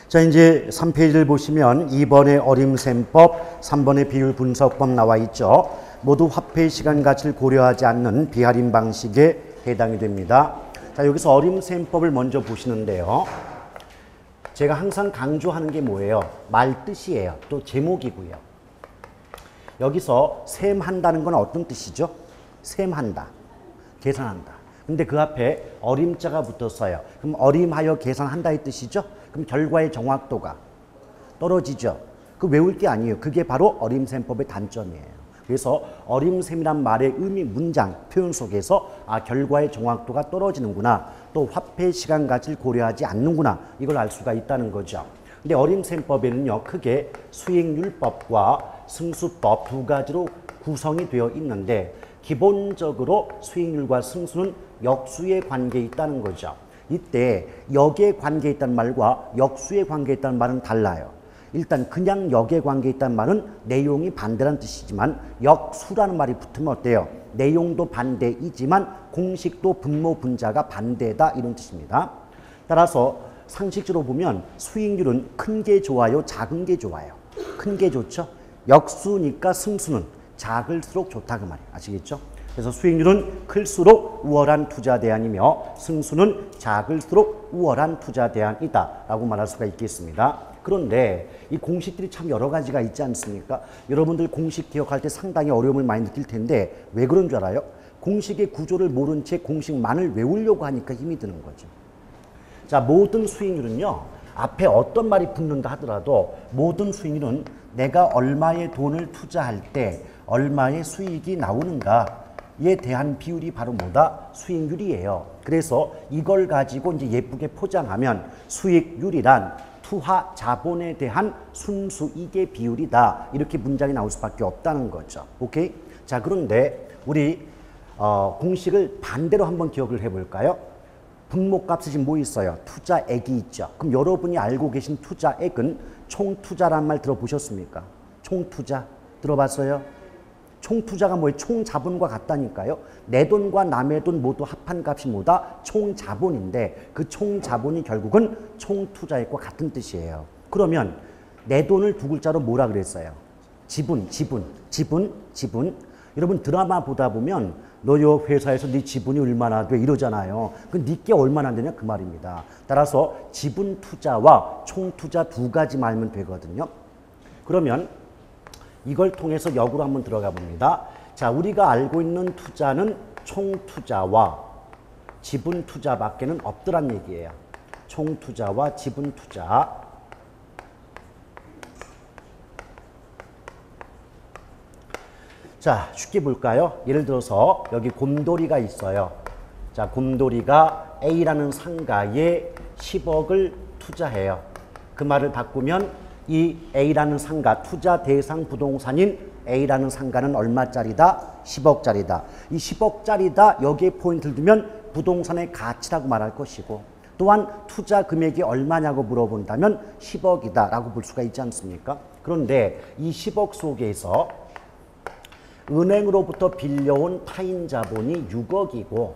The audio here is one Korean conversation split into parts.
자, 이제 3페이지를 보시면 2번의 어림셈법, 3번의 비율 분석법 나와 있죠. 모두 화폐 시간 가치를 고려하지 않는 비할인 방식에 해당이 됩니다. 자, 여기서 어림셈법을 먼저 보시는데요. 제가 항상 강조하는 게 뭐예요? 말 뜻이에요. 또 제목이고요. 여기서 셈한다는 건 어떤 뜻이죠? 셈한다. 계산한다. 근데 그 앞에 어림자가 붙었어요. 그럼 어림하여 계산한다의 뜻이죠? 그럼 결과의 정확도가 떨어지죠. 그 외울 게 아니에요. 그게 바로 어림셈법의 단점이에요. 그래서 어림셈이란 말의 의미, 문장, 표현 속에서 결과의 정확도가 떨어지는구나. 또 화폐 시간 가치를 고려하지 않는구나. 이걸 알 수가 있다는 거죠. 근데 어림셈법에는요, 크게 수익률법과 승수법 두 가지로 구성이 되어 있는데 기본적으로 수익률과 승수는 역수의 관계에 있다는 거죠. 이때 역의 관계에 있다는 말과 역수의 관계에 있다는 말은 달라요. 일단 그냥 역의 관계에 있다는 말은 내용이 반대라는 뜻이지만 역수라는 말이 붙으면 어때요? 내용도 반대이지만 공식도 분모 분자가 반대다 이런 뜻입니다. 따라서 상식적으로 보면 수익률은 큰 게 좋아요? 작은 게 좋아요? 큰 게 좋죠? 역수니까 승수는 작을수록 좋다 그 말이에요. 아시겠죠? 그래서 수익률은 클수록 우월한 투자 대안이며 승수는 작을수록 우월한 투자 대안이다 라고 말할 수가 있겠습니다. 그런데 이 공식들이 참 여러 가지가 있지 않습니까? 여러분들 공식 기억할 때 상당히 어려움을 많이 느낄 텐데 왜 그런 줄 알아요? 공식의 구조를 모른 채 공식만을 외우려고 하니까 힘이 드는 거죠. 자, 모든 수익률은요, 앞에 어떤 말이 붙는다 하더라도 모든 수익률은 내가 얼마의 돈을 투자할 때 얼마의 수익이 나오는가에 대한 비율이 바로 뭐다? 수익률이에요. 그래서 이걸 가지고 이제 예쁘게 포장하면 수익률이란 투하 자본에 대한 순수익의 비율이다. 이렇게 문장이 나올 수밖에 없다는 거죠. 오케이? 자, 그런데 우리 공식을 반대로 한번 기억을 해볼까요? 분모값이 지금 뭐 있어요? 투자액이 있죠. 그럼 여러분이 알고 계신 투자액은 총투자란 말 들어보셨습니까? 총투자 들어봤어요? 총투자가 뭐예요? 총자본과 같다니까요. 내 돈과 남의 돈 모두 합한 값이 뭐다? 총자본인데 그 총자본이 결국은 총투자액과 같은 뜻이에요. 그러면 내 돈을 두 글자로 뭐라 그랬어요? 지분. 여러분 드라마 보다 보면 너 요 회사에서 네 지분이 얼마나 돼 이러잖아요. 그 네게 얼마나 되냐 그 말입니다. 따라서 지분 투자와 총투자 두 가지 말면 되거든요. 그러면 이걸 통해서 역으로 한번 들어가 봅니다. 자, 우리가 알고 있는 투자는 총투자와 지분투자밖에는 없더란 얘기예요. 총투자와 지분투자. 자, 쉽게 볼까요? 예를 들어서 여기 곰돌이가 있어요. 자, 곰돌이가 A라는 상가에 10억을 투자해요. 그 말을 바꾸면 이 A라는 상가, 투자 대상 부동산인 A라는 상가는 얼마짜리다? 10억짜리다. 이 10억짜리다 여기에 포인트를 두면 부동산의 가치라고 말할 것이고 또한 투자 금액이 얼마냐고 물어본다면 10억이다 라고 볼 수가 있지 않습니까? 그런데 이 10억 속에서 은행으로부터 빌려온 타인 자본이 6억이고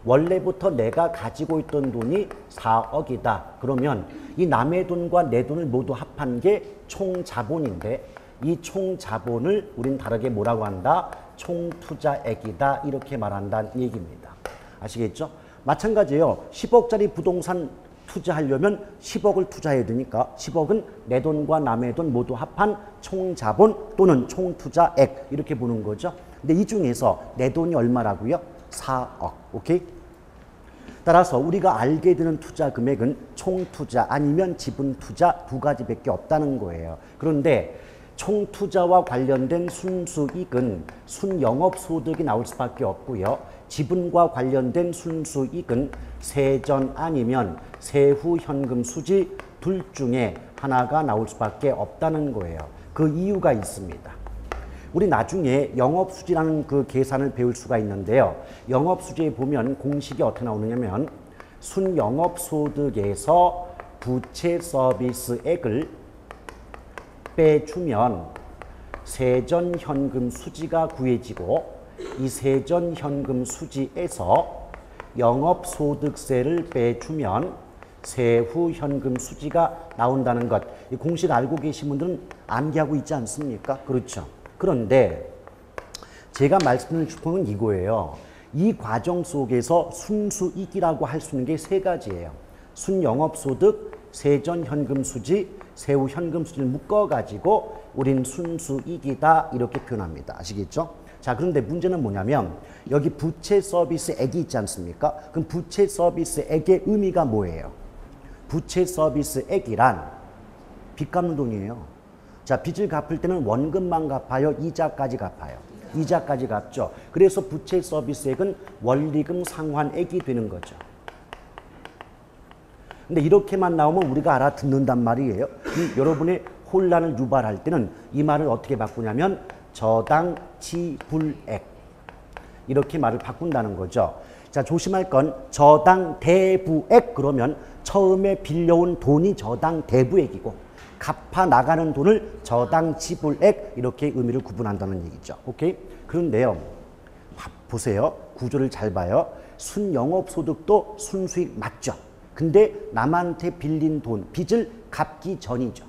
원래부터 내가 가지고 있던 돈이 4억이다. 그러면 이 남의 돈과 내 돈을 모두 합한 게 총자본인데 이 총자본을 우린 다르게 뭐라고 한다? 총투자액이다. 이렇게 말한다는 얘기입니다. 아시겠죠? 마찬가지예요. 10억짜리 부동산 투자하려면 10억을 투자해야 되니까 10억은 내 돈과 남의 돈 모두 합한 총자본 또는 총투자액 이렇게 보는 거죠. 근데 이 중에서 내 돈이 얼마라고요? 4억. 오케이? 따라서 우리가 알게 되는 투자 금액은 총투자 아니면 지분투자 두 가지밖에 없다는 거예요. 그런데 총투자와 관련된 순수익은 순영업소득이 나올 수밖에 없고요. 지분과 관련된 순수익은 세전 아니면 세후 현금 수지 둘 중에 하나가 나올 수밖에 없다는 거예요. 그 이유가 있습니다. 우리 나중에 영업수지라는 그 계산을 배울 수가 있는데요. 영업수지에 보면 공식이 어떻게 나오느냐면 순영업소득에서 부채 서비스액을 빼주면 세전 현금 수지가 구해지고 이 세전 현금 수지에서 영업소득세를 빼주면 세후 현금 수지가 나온다는 것. 이 공식 알고 계신 분들은 암기하고 있지 않습니까? 그렇죠. 그런데 제가 말씀드리는 건 이거예요. 이 과정 속에서 순수익이라고 할 수 있는 게 세 가지예요. 순영업소득, 세전현금수지, 세후현금수지를 묶어가지고 우린 순수익이다 이렇게 표현합니다. 아시겠죠? 자, 그런데 문제는 뭐냐면 여기 부채 서비스액이 있지 않습니까? 그럼 부채 서비스액의 의미가 뭐예요? 부채 서비스액이란 빚 갚는 돈이에요. 자, 빚을 갚을 때는 원금만 갚아요? 이자까지 갚아요? 이자까지 갚죠. 그래서 부채 서비스액은 원리금 상환액이 되는 거죠. 근데 이렇게만 나오면 우리가 알아듣는단 말이에요. 여러분의 혼란을 유발할 때는 이 말을 어떻게 바꾸냐면 저당 지불액 이렇게 말을 바꾼다는 거죠. 자, 조심할 건 저당 대부액 그러면 처음에 빌려온 돈이 저당 대부액이고 갚아 나가는 돈을 저당 지불액 이렇게 의미를 구분한다는 얘기죠. 오케이? 그런데요. 보세요. 구조를 잘 봐요. 순영업소득도 순수익 맞죠. 근데 남한테 빌린 돈, 빚을 갚기 전이죠.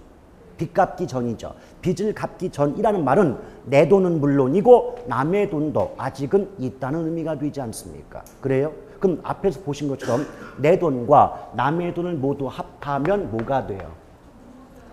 빚 갚기 전이죠. 빚을 갚기 전이라는 말은 내 돈은 물론이고 남의 돈도 아직은 있다는 의미가 되지 않습니까? 그래요? 그럼 앞에서 보신 것처럼 내 돈과 남의 돈을 모두 합하면 뭐가 돼요?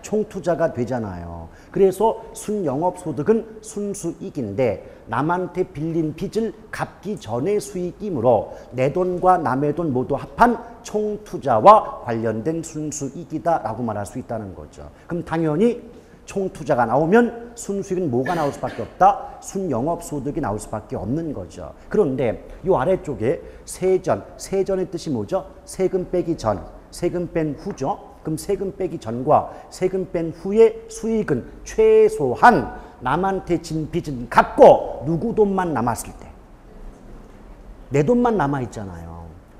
총투자가 되잖아요. 그래서 순영업소득은 순수익인데 남한테 빌린 빚을 갚기 전의 수익이므로 내 돈과 남의 돈 모두 합한 총투자와 관련된 순수익이다 라고 말할 수 있다는 거죠. 그럼 당연히 총투자가 나오면 순수익은 뭐가 나올 수밖에 없다? 순영업소득이 나올 수밖에 없는 거죠. 그런데 이 아래쪽에 세전의 뜻이 뭐죠? 세금 빼기 전, 세금 뺀 후죠. 그럼 세금 빼기 전과 세금 뺀 후의 수익은 최소한 남한테 진 빚은 갚고 누구 돈만 남았을 때 내 돈만 남아있잖아요.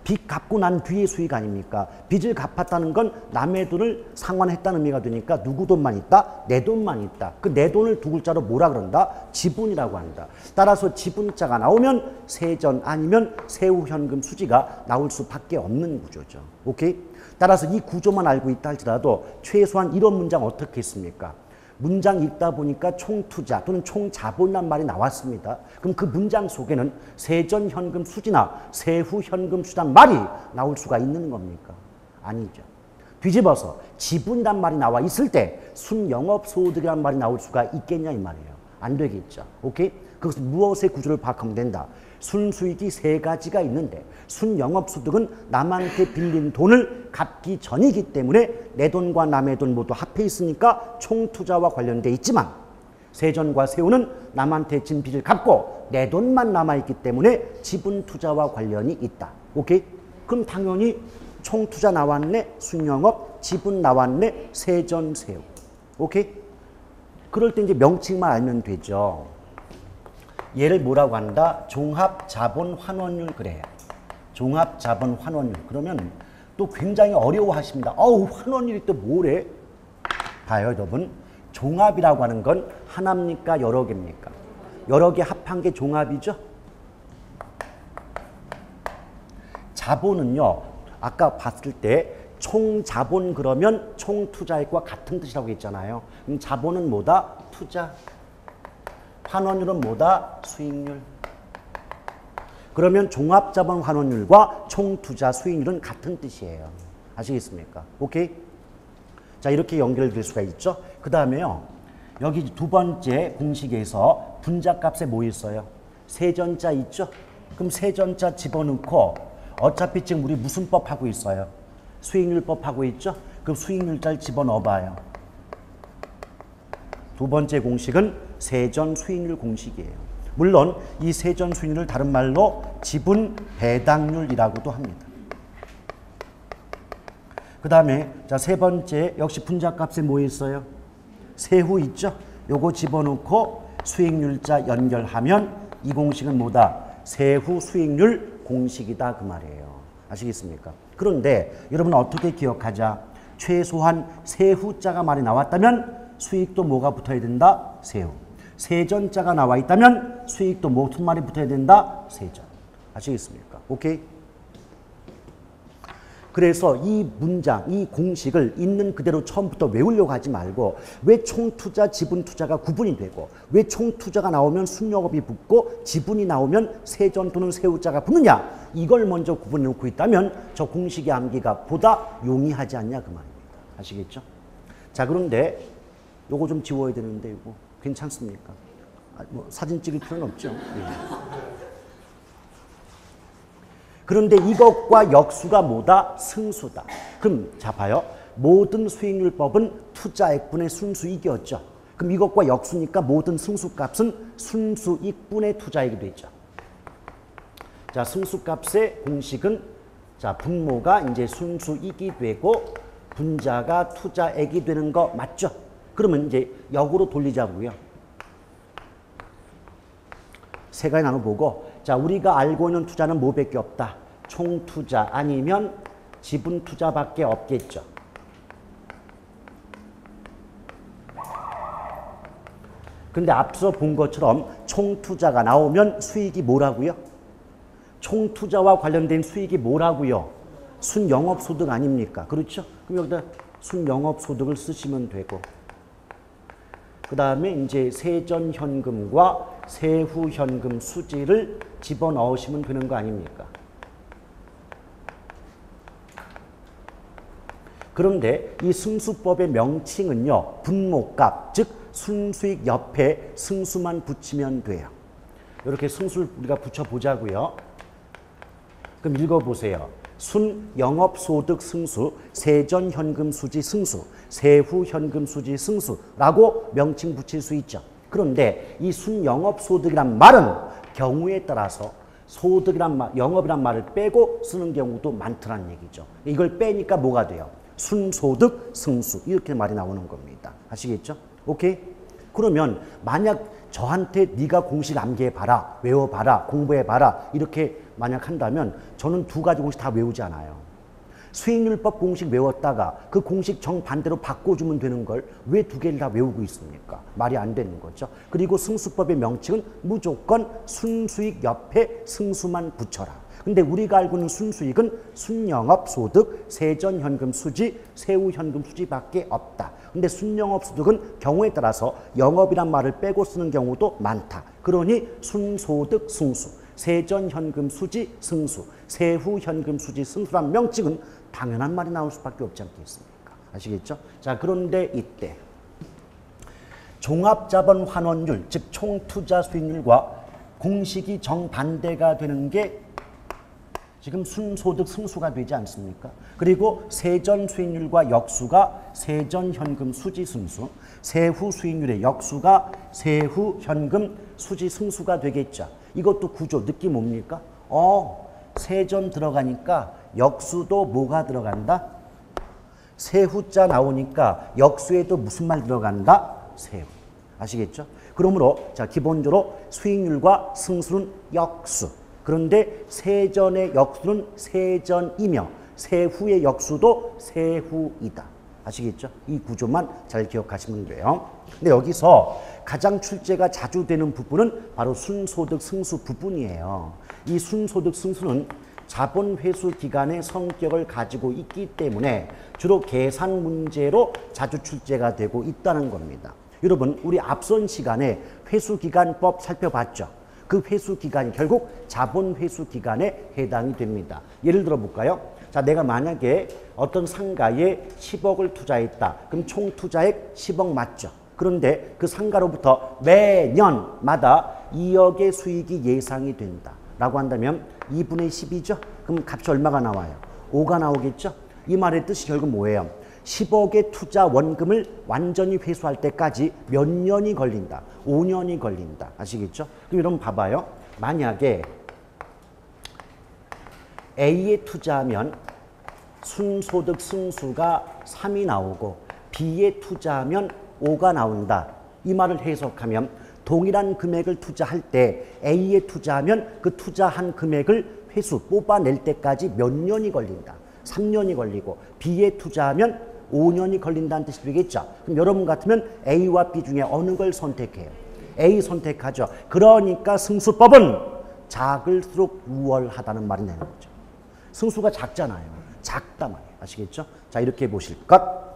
빚 갚고 난 뒤의 수익 아닙니까? 빚을 갚았다는 건 남의 돈을 상환했다는 의미가 되니까 누구 돈만 있다? 내 돈만 있다. 그 내 돈을 두 글자로 뭐라 그런다? 지분이라고 한다. 따라서 지분자가 나오면 세전 아니면 세후현금 수지가 나올 수밖에 없는 구조죠. 오케이? 따라서 이 구조만 알고 있다 할지라도 최소한 이런 문장 어떻게 했습니까? 문장 읽다 보니까 총투자 또는 총자본이란 말이 나왔습니다. 그럼 그 문장 속에는 세전현금 수지나 세후현금 수지란 말이 나올 수가 있는 겁니까? 아니죠. 뒤집어서 지분이란 말이 나와 있을 때 순영업소득이란 말이 나올 수가 있겠냐 이 말이에요. 안 되겠죠. 오케이? 그것은 무엇의 구조를 파악하면 된다. 순수익이 세 가지가 있는데 순영업소득은 남한테 빌린 돈을 갚기 전이기 때문에 내 돈과 남의 돈 모두 합해 있으니까 총투자와 관련돼 있지만 세전과 세후는 남한테 진 빚을 갚고 내 돈만 남아있기 때문에 지분투자와 관련이 있다. 오케이? 그럼 당연히 총투자 나왔네, 순영업, 지분 나왔네, 세전, 세후. 오케이? 그럴 때 이제 명칭만 알면 되죠. 얘를 뭐라고 한다? 종합자본환원율 그래요. 종합자본환원율. 그러면 또 굉장히 어려워하십니다. 환원율이 또 뭐래? 봐요, 여러분. 종합이라고 하는 건 하나입니까? 여러 개입니까? 여러 개 합한 게 종합이죠? 자본은요, 아까 봤을 때 총자본 그러면 총투자액과 같은 뜻이라고 했잖아요. 그럼 자본은 뭐다? 투자. 환원율은 뭐다? 수익률. 그러면 종합자본 환원율과 총투자 수익률은 같은 뜻이에요. 아시겠습니까? 오케이? 자, 이렇게 연결될 수가 있죠. 그 다음에요. 여기 두 번째 공식에서 분자값에 뭐 있어요? 세전자 있죠? 그럼 세전자 집어넣고 어차피 지금 우리 무슨 법 하고 있어요? 수익률법 하고 있죠? 그럼 수익률자를 집어넣어봐요. 두 번째 공식은 세전 수익률 공식이에요. 물론 이 세전 수익률을 다른 말로 지분 배당률이라고도 합니다. 그 다음에 자, 세 번째 역시 분자값에 뭐 있어요? 세후 있죠? 요거 집어넣고 수익률자 연결하면 이 공식은 뭐다? 세후 수익률 공식이다 그 말이에요. 아시겠습니까? 그런데 여러분 어떻게 기억하자? 최소한 세후자가 말이 나왔다면 수익도 뭐가 붙어야 된다? 세후. 세전자가 나와 있다면 수익도 무슨 말이 붙어야 된다? 세전. 아시겠습니까? 오케이? 그래서 이 문장, 이 공식을 있는 그대로 처음부터 외우려고 하지 말고 왜 총투자, 지분투자가 구분이 되고 왜 총투자가 나오면 순영업이 붙고 지분이 나오면 세전 또는 세후자가 붙느냐 이걸 먼저 구분해 놓고 있다면 저 공식의 암기가 보다 용이하지 않냐 그 말입니다. 아시겠죠? 자 그런데 요거 좀 지워야 되는데 이거 괜찮습니까? 뭐 사진 찍을 필요는 없죠. 네. 그런데 이것과 역수가 뭐다? 승수다. 그럼 자 봐요. 모든 수익률법은 투자액분의 순수익이었죠. 그럼 이것과 역수니까 모든 승수값은 순수익분의 투자액이 되죠. 자 승수값의 공식은 자 분모가 이제 순수익이 되고 분자가 투자액이 되는 거 맞죠? 그러면 이제 역으로 돌리자고요. 세 가지 나눠보고 자 우리가 알고 있는 투자는 뭐밖에 없다. 총투자 아니면 지분투자밖에 없겠죠. 근데 앞서 본 것처럼 총투자가 나오면 수익이 뭐라고요? 총투자와 관련된 수익이 뭐라고요? 순영업소득 아닙니까? 그렇죠? 그럼 여기다 순영업소득을 쓰시면 되고 그 다음에 이제 세전현금과 세후현금 수지를 집어넣으시면 되는 거 아닙니까? 그런데 이 승수법의 명칭은요. 분모값, 즉 순수익 옆에 승수만 붙이면 돼요. 이렇게 승수를 우리가 붙여보자고요. 그럼 읽어보세요. 순영업소득 승수, 세전현금수지 승수, 세후현금수지 승수라고 명칭 붙일 수 있죠. 그런데 이 순영업소득이란 말은 경우에 따라서 소득이란 말, 영업이란 말을 빼고 쓰는 경우도 많더란 얘기죠. 이걸 빼니까 뭐가 돼요? 순소득 승수 이렇게 말이 나오는 겁니다. 아시겠죠? 오케이? 그러면 만약 저한테 네가 공식 암기해봐라, 외워봐라, 공부해봐라 이렇게 만약 한다면 저는 두 가지 공식 다 외우지 않아요. 수익률법 공식 외웠다가 그 공식 정반대로 바꿔주면 되는 걸 왜 두 개를 다 외우고 있습니까? 말이 안 되는 거죠. 그리고 승수법의 명칭은 무조건 순수익 옆에 승수만 붙여라. 근데 우리가 알고 있는 순수익은 순영업소득, 세전현금수지, 세후현금수지밖에 없다. 근데 순영업소득은 경우에 따라서 영업이란 말을 빼고 쓰는 경우도 많다. 그러니 순소득 승수, 세전현금수지 승수, 세후현금수지 승수란 명칭은 당연한 말이 나올 수밖에 없지 않겠습니까? 아시겠죠? 자, 그런데 이때 종합자본 환원율, 즉 총투자 수익률과 공식이 정반대가 되는 게 지금 순소득 승수가 되지 않습니까? 그리고 세전 수익률과 역수가 세전 현금 수지 승수, 세후 수익률의 역수가 세후 현금 수지 승수가 되겠죠. 이것도 구조 느낌 뭡니까? 세전 들어가니까 역수도 뭐가 들어간다? 세후자 나오니까 역수에도 무슨 말 들어간다? 세후. 아시겠죠? 그러므로 자 기본적으로 수익률과 승수는 역수. 그런데 세전의 역수는 세전이며 세후의 역수도 세후이다. 아시겠죠? 이 구조만 잘 기억하시면 돼요. 근데 여기서 가장 출제가 자주 되는 부분은 바로 순소득 승수 부분이에요. 이 순소득 승수는 자본 회수 기간의 성격을 가지고 있기 때문에 주로 계산 문제로 자주 출제가 되고 있다는 겁니다. 여러분, 우리 앞선 시간에 회수기간법 살펴봤죠? 그 회수기간이 결국 자본 회수기간에 해당이 됩니다. 예를 들어 볼까요? 자, 내가 만약에 어떤 상가에 10억을 투자했다. 그럼 총 투자액 10억 맞죠? 그런데 그 상가로부터 매년마다 2억의 수익이 예상이 된다. 라고 한다면 2분의 10이죠? 그럼 값이 얼마가 나와요? 5가 나오겠죠? 이 말의 뜻이 결국 뭐예요? 10억의 투자 원금을 완전히 회수할 때까지 몇 년이 걸린다? 5년이 걸린다. 아시겠죠? 그럼 여러분 봐봐요. 만약에 A에 투자하면 순소득 승수가 3이 나오고 B에 투자하면 5가 나온다. 이 말을 해석하면 동일한 금액을 투자할 때 A에 투자하면 그 투자한 금액을 회수 뽑아낼 때까지 몇 년이 걸린다. 3년이 걸리고 B에 투자하면 5년이 걸린다는 뜻이 되겠죠. 그럼 여러분 같으면 A와 B 중에 어느 걸 선택해요? A 선택하죠. 그러니까 승수법은 작을수록 우월하다는 말이 되는 거죠. 승수가 작잖아요. 작다 말이에요. 아시겠죠? 자, 이렇게 보실 것.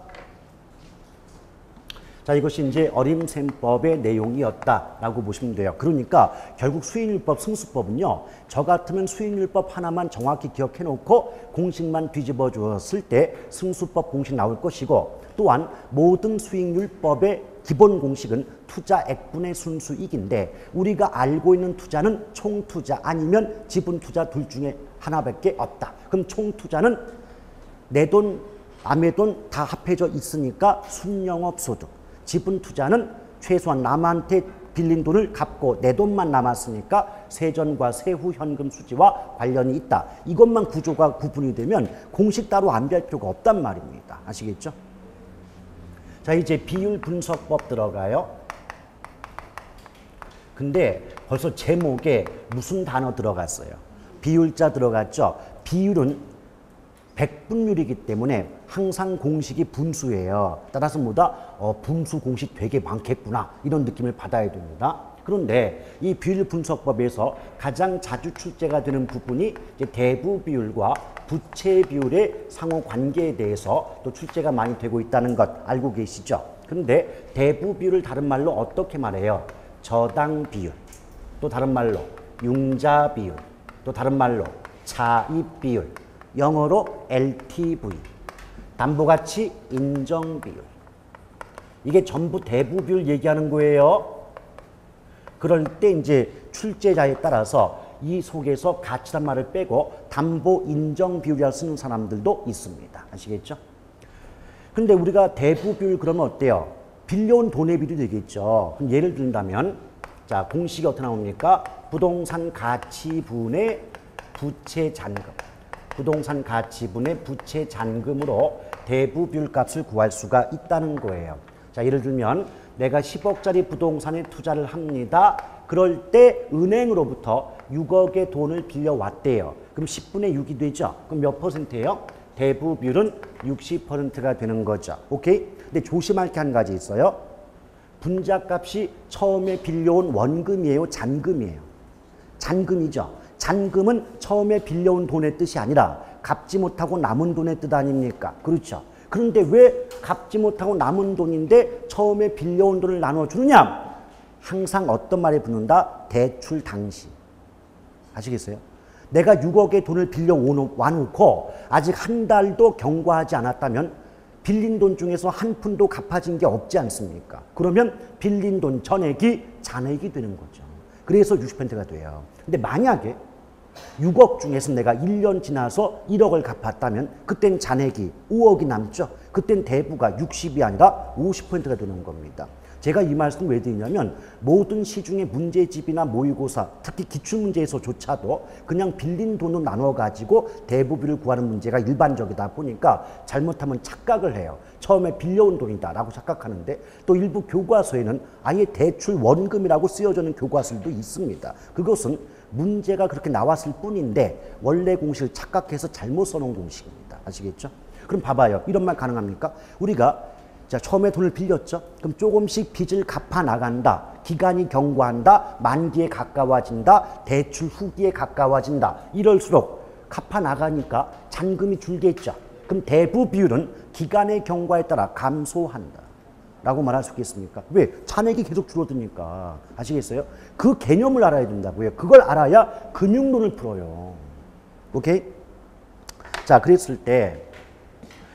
자, 이것이 이제 어림셈법의 내용이었다라고 보시면 돼요. 그러니까 결국 수인율법, 승수법은요. 저 같으면 수인율법 하나만 정확히 기억해 놓고 공식만 뒤집어 주었을 때 승수법 공식 나올 것이고, 또한 모든 수익률법의 기본 공식은 투자액분의 순수이익인데 우리가 알고 있는 투자는 총투자 아니면 지분투자 둘 중에 하나밖에 없다. 그럼 총투자는 내 돈, 남의 돈 다 합해져 있으니까 순영업소득. 지분투자는 최소한 남한테 빌린 돈을 갚고 내 돈만 남았으니까 세전과 세후 현금 수지와 관련이 있다. 이것만 구조가 구분이 되면 공식 따로 암기할 필요가 없단 말입니다. 아시겠죠? 자, 이제 비율 분석법 들어가요. 근데 벌써 제목에 무슨 단어 들어갔어요? 비율자 들어갔죠? 비율은 백분율이기 때문에 항상 공식이 분수예요. 따라서 뭐다? 분수 공식 되게 많겠구나. 이런 느낌을 받아야 됩니다. 그런데 이 비율 분석법에서 가장 자주 출제가 되는 부분이 이제 대부 비율과 부채 비율의 상호 관계에 대해서 또 출제가 많이 되고 있다는 것 알고 계시죠? 그런데 대부 비율을 다른 말로 어떻게 말해요? 저당 비율, 또 다른 말로 융자 비율, 또 다른 말로 차입 비율, 영어로 LTV, 담보가치 인정 비율. 이게 전부 대부 비율 얘기하는 거예요. 그럴 때 이제 출제자에 따라서 이 속에서 가치란 말을 빼고 담보 인정 비율이라 쓰는 사람들도 있습니다. 아시겠죠? 근데 우리가 대부 비율 그러면 어때요? 빌려온 돈의 비율이 되겠죠. 그럼 예를 든다면 자, 공식이 어떻게 나옵니까? 부동산 가치분의 부채 잔금. 부동산 가치분의 부채 잔금으로 대부 비율 값을 구할 수가 있다는 거예요. 자, 예를 들면 내가 10억짜리 부동산에 투자를 합니다. 그럴 때 은행으로부터 6억의 돈을 빌려왔대요. 그럼 10분의 6이 되죠? 그럼 몇 퍼센트예요? 대부 비율은 60%가 되는 거죠. 오케이? 근데 조심할 게 한 가지 있어요. 분자값이 처음에 빌려온 원금이에요? 잔금이에요? 잔금이죠. 잔금은 처음에 빌려온 돈의 뜻이 아니라 갚지 못하고 남은 돈의 뜻 아닙니까? 그렇죠. 그런데 왜 갚지 못하고 남은 돈인데 처음에 빌려온 돈을 나눠주느냐? 항상 어떤 말이 붙는다? 대출 당시. 아시겠어요? 내가 6억의 돈을 빌려 와놓고 아직 한 달도 경과하지 않았다면 빌린 돈 중에서 한 푼도 갚아진 게 없지 않습니까? 그러면 빌린 돈 전액이 잔액이 되는 거죠. 그래서 60%가 돼요. 근데 만약에 6억 중에서 내가 1년 지나서 1억을 갚았다면 그땐 잔액이 5억이 남죠. 그땐 대부가 60이 아니라 50%가 되는 겁니다. 제가 이 말씀 왜 드리냐면 모든 시중의 문제집이나 모의고사, 특히 기출문제에서조차도 그냥 빌린 돈을 나눠가지고 대부비를 구하는 문제가 일반적이다 보니까 잘못하면 착각을 해요. 처음에 빌려온 돈이다 라고 착각하는데 또 일부 교과서에는 아예 대출 원금이라고 쓰여져 있는 교과서도 있습니다. 그것은 문제가 그렇게 나왔을 뿐인데 원래 공식을 착각해서 잘못 써놓은 공식입니다. 아시겠죠? 그럼 봐봐요. 이런 말 가능합니까? 우리가 자, 처음에 돈을 빌렸죠? 그럼 조금씩 빚을 갚아 나간다. 기간이 경과한다. 만기에 가까워진다. 대출 후기에 가까워진다. 이럴수록 갚아 나가니까 잔금이 줄겠죠. 그럼 대부 비율은 기간의 경과에 따라 감소한다. 라고 말할 수 있겠습니까? 왜? 잔액이 계속 줄어드니까. 아시겠어요? 그 개념을 알아야 된다고요. 그걸 알아야 금융론을 풀어요. 오케이? 자, 그랬을 때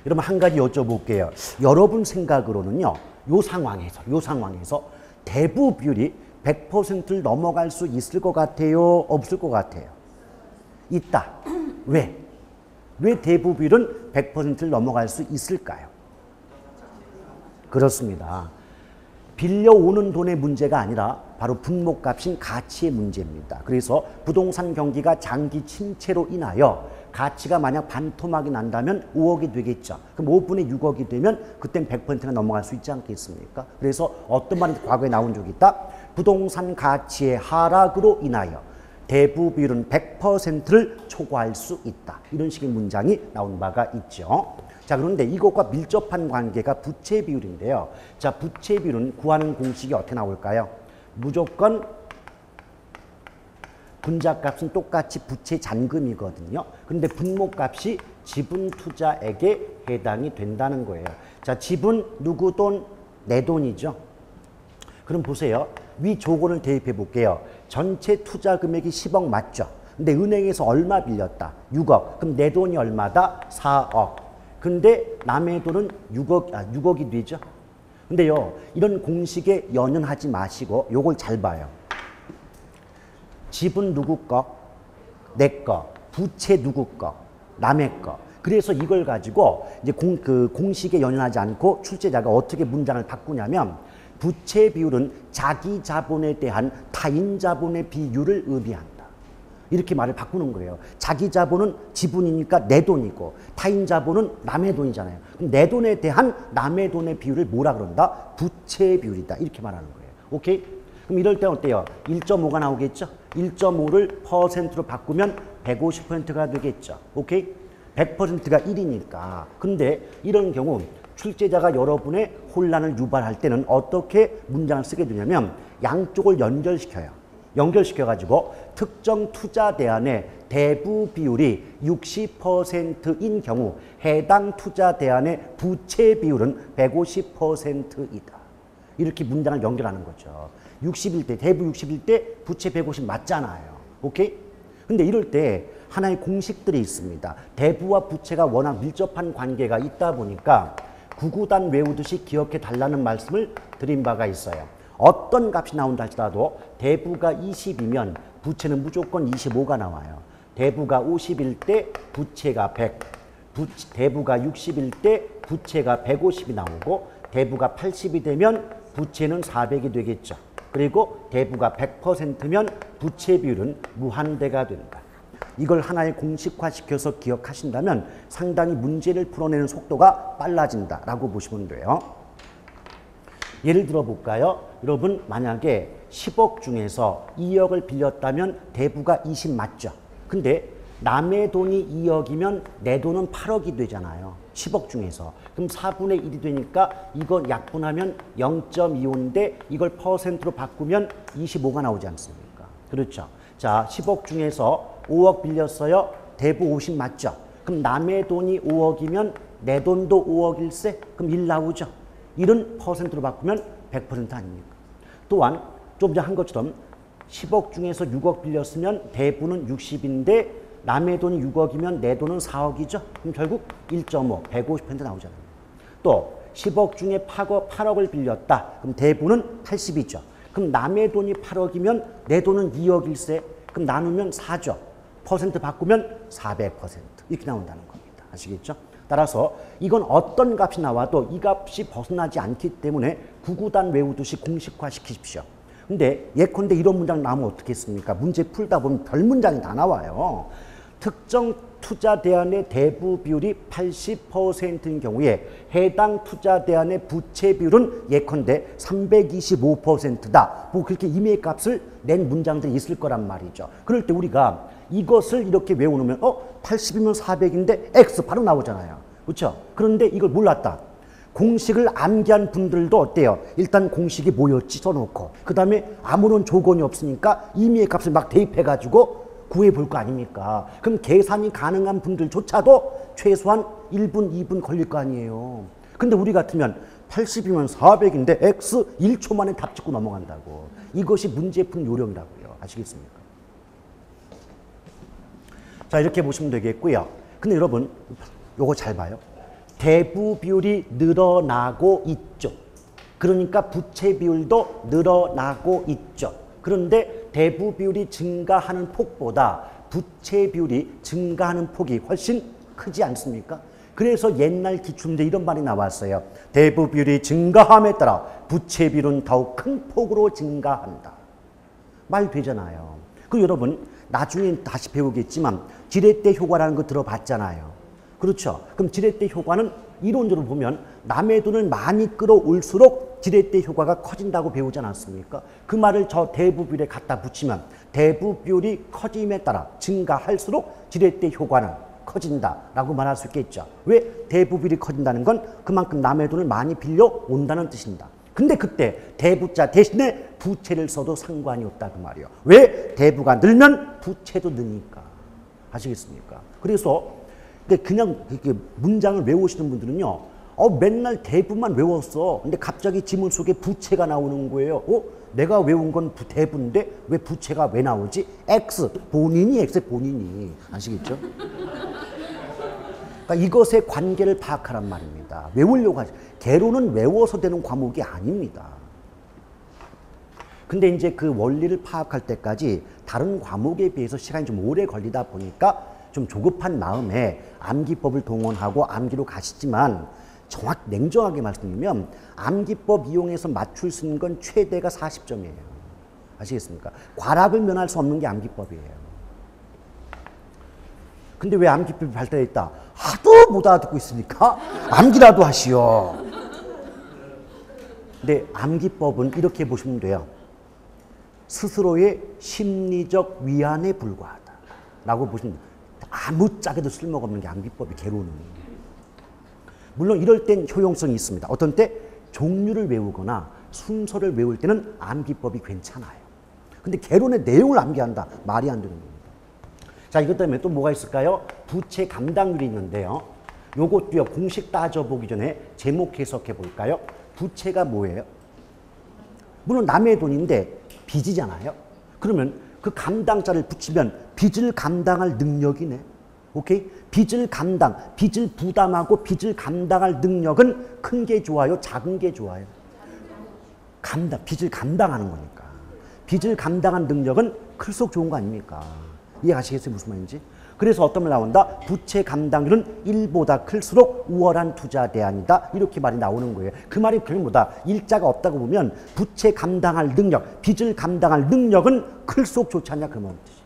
여러분 한 가지 여쭤볼게요. 여러분 생각으로는요. 요 상황에서 대부 비율이 100%를 넘어갈 수 있을 것 같아요? 없을 것 같아요? 있다. 왜? 왜 대부 비율은 100%를 넘어갈 수 있을까요? 그렇습니다. 빌려오는 돈의 문제가 아니라 바로 분모값인 가치의 문제입니다. 그래서 부동산 경기가 장기 침체로 인하여 가치가 만약 반토막이 난다면 5억이 되겠죠. 그럼 5분의 6억이 되면 그땐 100%가 넘어갈 수 있지 않겠습니까? 그래서 어떤 말이 과거에 나온 적이 있다. 부동산 가치의 하락으로 인하여 대부 비율은 100%를 초과할 수 있다. 이런 식의 문장이 나온 바가 있죠. 자, 그런데 이것과 밀접한 관계가 부채 비율인데요. 자, 부채 비율은 구하는 공식이 어떻게 나올까요? 무조건 분자값은 똑같이 부채 잔금이거든요. 그런데 분모값이 지분 투자액에 해당이 된다는 거예요. 자, 지분 누구 돈? 내 돈이죠. 그럼 보세요. 위 조건을 대입해 볼게요. 전체 투자 금액이 10억 맞죠? 근데 은행에서 얼마 빌렸다? 6억. 그럼 내 돈이 얼마다? 4억. 근데 남의 돈은 6억이 되죠. 근데요, 이런 공식에 연연하지 마시고 요걸 잘 봐요. 지분 누구 거? 내 거. 부채 누구 거? 남의 거. 그래서 이걸 가지고 이제 공식에 연연하지 않고 출제자가 어떻게 문장을 바꾸냐면 부채 비율은 자기 자본에 대한 타인 자본의 비율을 의미한다. 이렇게 말을 바꾸는 거예요. 자기 자본은 지분이니까 내 돈이고 타인 자본은 남의 돈이잖아요. 그럼 내 돈에 대한 남의 돈의 비율을 뭐라 그런다? 부채 비율이다. 이렇게 말하는 거예요. 오케이? 그럼 이럴 때 어때요? 1.5가 나오겠죠? 1.5를 퍼센트로 바꾸면 150%가 되겠죠. 오케이? 100%가 1이니까. 근데 이런 경우 출제자가 여러분의 혼란을 유발할 때는 어떻게 문장을 쓰게 되냐면 양쪽을 연결시켜요. 연결시켜가지고 특정 투자 대안의 대부 비율이 60%인 경우 해당 투자 대안의 부채 비율은 150%이다. 이렇게 문장을 연결하는 거죠. 60일 때, 대부 60일 때 부채 150 맞잖아요. 오케이? 근데 이럴 때 하나의 공식들이 있습니다. 대부와 부채가 워낙 밀접한 관계가 있다 보니까 구구단 외우듯이 기억해 달라는 말씀을 드린 바가 있어요. 어떤 값이 나온다 할지라도 대부가 20이면 부채는 무조건 25가 나와요. 대부가 50일 때 부채가 100, 대부가 60일 때 부채가 150이 나오고 대부가 80이 되면 부채는 400이 되겠죠. 그리고 대부가 100%면 부채 비율은 무한대가 된다. 이걸 하나의 공식화시켜서 기억하신다면 상당히 문제를 풀어내는 속도가 빨라진다라고 보시면 돼요. 예를 들어 볼까요? 여러분 만약에 10억 중에서 2억을 빌렸다면 대부가 20 맞죠? 근데 남의 돈이 2억이면 내 돈은 8억이 되잖아요. 10억 중에서. 그럼 4분의 1이 되니까 이거 약분하면 0.25인데 이걸 퍼센트로 바꾸면 25가 나오지 않습니까? 그렇죠. 자, 10억 중에서 5억 빌렸어요. 대부 50 맞죠? 그럼 남의 돈이 5억이면 내 돈도 5억일세? 그럼 1 나오죠? 1은 퍼센트로 바꾸면 100% 아닙니까? 또한 좀 전에 한 것처럼 10억 중에서 6억 빌렸으면 대부는 60인데 남의 돈이 6억이면 내 돈은 4억이죠? 그럼 결국 1.5, 150% 나오잖아요. 또 10억 중에 8억을 빌렸다. 그럼 대부는 80이죠. 그럼 남의 돈이 8억이면 내 돈은 2억일세. 그럼 나누면 4죠. 퍼센트 바꾸면 400% 이렇게 나온다는 겁니다. 아시겠죠? 따라서 이건 어떤 값이 나와도 이 값이 벗어나지 않기 때문에 구구단 외우듯이 공식화시키십시오. 근데 예컨대 이런 문장 나오면 어떻겠습니까? 문제 풀다 보면 별 문장이 다 나와요. 특정 투자 대안의 대부 비율이 80%인 경우에 해당 투자 대안의 부채 비율은 예컨대 325%다. 뭐 그렇게 임의 값을 낸 문장들이 있을 거란 말이죠. 그럴 때 우리가 이것을 이렇게 외워놓으면 80이면 400인데 X 바로 나오잖아요. 그렇죠? 그런데 이걸 몰랐다. 공식을 암기한 분들도 어때요? 일단 공식이 뭐였지 써놓고 그 다음에 아무런 조건이 없으니까 임의의 값을 막 대입해가지고 구해볼 거 아닙니까? 그럼 계산이 가능한 분들조차도 최소한 1분, 2분 걸릴 거 아니에요. 근데 우리 같으면 80이면 400인데 X 1초 만에 답 짓고 넘어간다고. 이것이 문제 푸는 요령이라고요. 아시겠습니까? 자, 이렇게 보시면 되겠고요. 근데 여러분, 요거 잘 봐요. 대부 비율이 늘어나고 있죠. 그러니까 부채 비율도 늘어나고 있죠. 그런데 대부 비율이 증가하는 폭보다 부채 비율이 증가하는 폭이 훨씬 크지 않습니까? 그래서 옛날 기출문제 이런 말이 나왔어요. 대부 비율이 증가함에 따라 부채 비율은 더욱 큰 폭으로 증가한다. 말 되잖아요. 그리고 여러분 나중에 다시 배우겠지만 지렛대 효과라는 거 들어봤잖아요. 그렇죠. 그럼 지렛대 효과는 이론적으로 보면 남의 돈을 많이 끌어올수록 지렛대 효과가 커진다고 배우지 않았습니까? 그 말을 저 대부 비율에 갖다 붙이면 대부 비율이 커짐에 따라 증가할수록 지렛대 효과는 커진다라고 말할 수 있겠죠. 왜? 대부 비율이 커진다는 건 그만큼 남의 돈을 많이 빌려온다는 뜻입니다. 근데 그때 대부자 대신에 부채를 써도 상관이 없다 그 말이에요. 왜? 대부가 늘면 부채도 느니까. 아시겠습니까? 그래서 그냥 이렇게 문장을 외우시는 분들은요. 맨날 대부만 외웠어. 근데 갑자기 지문 속에 부채가 나오는 거예요. 내가 외운 건 대부인데 왜 부채가 왜 나오지? X, 본인이 X, 본인이. 아시겠죠? 그러니까 이것의 관계를 파악하란 말입니다. 외우려고 하지. 개론은 외워서 되는 과목이 아닙니다. 근데 이제 그 원리를 파악할 때까지 다른 과목에 비해서 시간이 좀 오래 걸리다 보니까 좀 조급한 마음에 암기법을 동원하고 암기로 가시지만 냉정하게 말씀드리면 암기법 이용해서 맞출 수 있는 건 최대가 40점이에요. 아시겠습니까? 과락을 면할 수 없는 게 암기법이에요. 근데 왜 암기법이 발달했다? 하도 못 알아듣고 있으니까 암기라도 하시오. 근데 암기법은 이렇게 보시면 돼요. 스스로의 심리적 위안에 불과하다 라고 보시면 돼요. 아무짝에도 쓸모가 없는 게 암기법이 개론은. 물론 이럴 땐 효용성이 있습니다. 어떤 때 종류를 외우거나 순서를 외울 때는 암기법이 괜찮아요. 근데 개론의 내용을 암기한다. 말이 안 되는 겁니다. 자, 이것 때문에 또 뭐가 있을까요? 부채 감당률이 있는데요. 요것도요, 공식 따져보기 전에 제목 해석해 볼까요? 부채가 뭐예요? 물론 남의 돈인데 빚이잖아요. 그러면 그 감당자를 붙이면 빚을 감당할 능력이네. 오케이? 빚을 부담하고 빚을 감당할 능력은 큰 게 좋아요? 작은 게 좋아요? 빚을 감당하는 거니까. 빚을 감당한 능력은 클수록 좋은 거 아닙니까? 이해가시겠어요? 무슨 말인지? 그래서 어떤 말 나온다? 부채 감당률은 1보다 클수록 우월한 투자 대안이다. 이렇게 말이 나오는 거예요. 그 말이 그게 뭐다? 일자가 없다고 보면 부채 감당할 능력, 빚을 감당할 능력은 클수록 좋지 않냐? 그 말인 뜻이.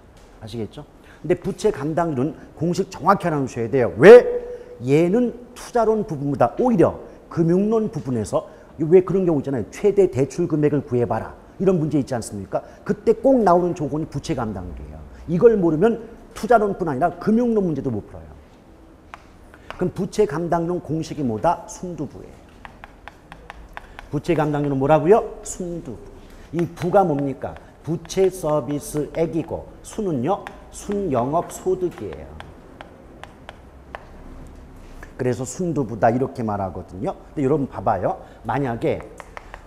아시겠죠? 근데 부채 감당률은 공식 정확히 알아두셔야 돼요. 왜? 얘는 투자론 부분보다 오히려 금융론 부분에서 왜 그런 경우 있잖아요. 최대 대출 금액을 구해봐라. 이런 문제 있지 않습니까? 그때 꼭 나오는 조건이 부채 감당률이에요. 이걸 모르면 투자론뿐 아니라 금융론 문제도 못 풀어요. 그럼 부채 감당률 공식이 뭐다? 순두부예요. 부채 감당률은 뭐라고요? 순두부. 이 부가 뭡니까? 부채 서비스액이고 수는요? 순영업소득이에요. 그래서 순두부다 이렇게 말하거든요. 근데 여러분 봐봐요. 만약에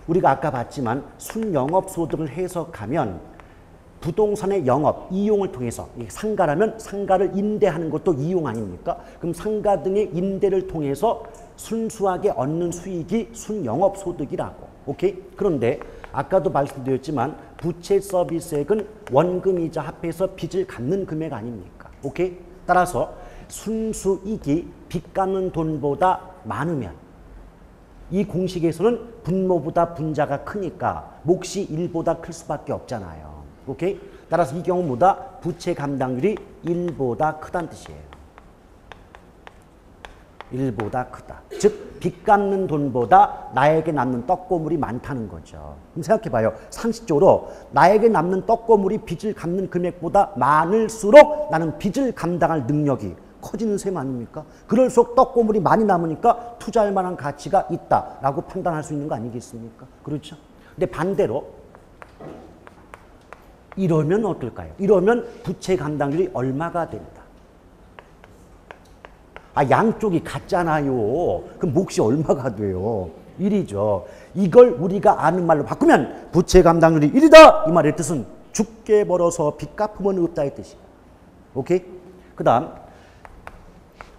우리가 아까 봤지만 순영업소득을 해석하면 부동산의 영업, 이용을 통해서 상가라면 상가를 임대하는 것도 이용 아닙니까? 그럼 상가 등의 임대를 통해서 순수하게 얻는 수익이 순영업소득이라고. 오케이? 그런데 아까도 말씀드렸지만 부채 서비스액은 원금이자 합해서 빚을 갚는 금액 아닙니까? 오케이? 따라서 순수익이 빚 갚는 돈보다 많으면 이 공식에서는 분모보다 분자가 크니까 몫이 1보다 클 수밖에 없잖아요. 오케이? 따라서 이 경우 뭐다? 부채 감당률이 1보다 크다는 뜻이에요. 1보다 크다. 즉, 빚 갚는 돈보다 나에게 남는 떡고물이 많다는 거죠. 그럼 생각해봐요. 상식적으로 나에게 남는 떡고물이 빚을 갚는 금액보다 많을수록 나는 빚을 감당할 능력이 커지는 셈 아닙니까? 그럴수록 떡고물이 많이 남으니까 투자할 만한 가치가 있다라고 판단할 수 있는 거 아니겠습니까? 그렇죠? 근데 반대로 이러면 어떨까요? 이러면 부채 감당률이 얼마가 된다? 양쪽이 같잖아요. 그럼 몫이 얼마가 돼요? 1이죠. 이걸 우리가 아는 말로 바꾸면 부채 감당률이 1이다! 이 말의 뜻은 죽게 벌어서 빚 갚으면 없다의 뜻이야. 오케이? 그 다음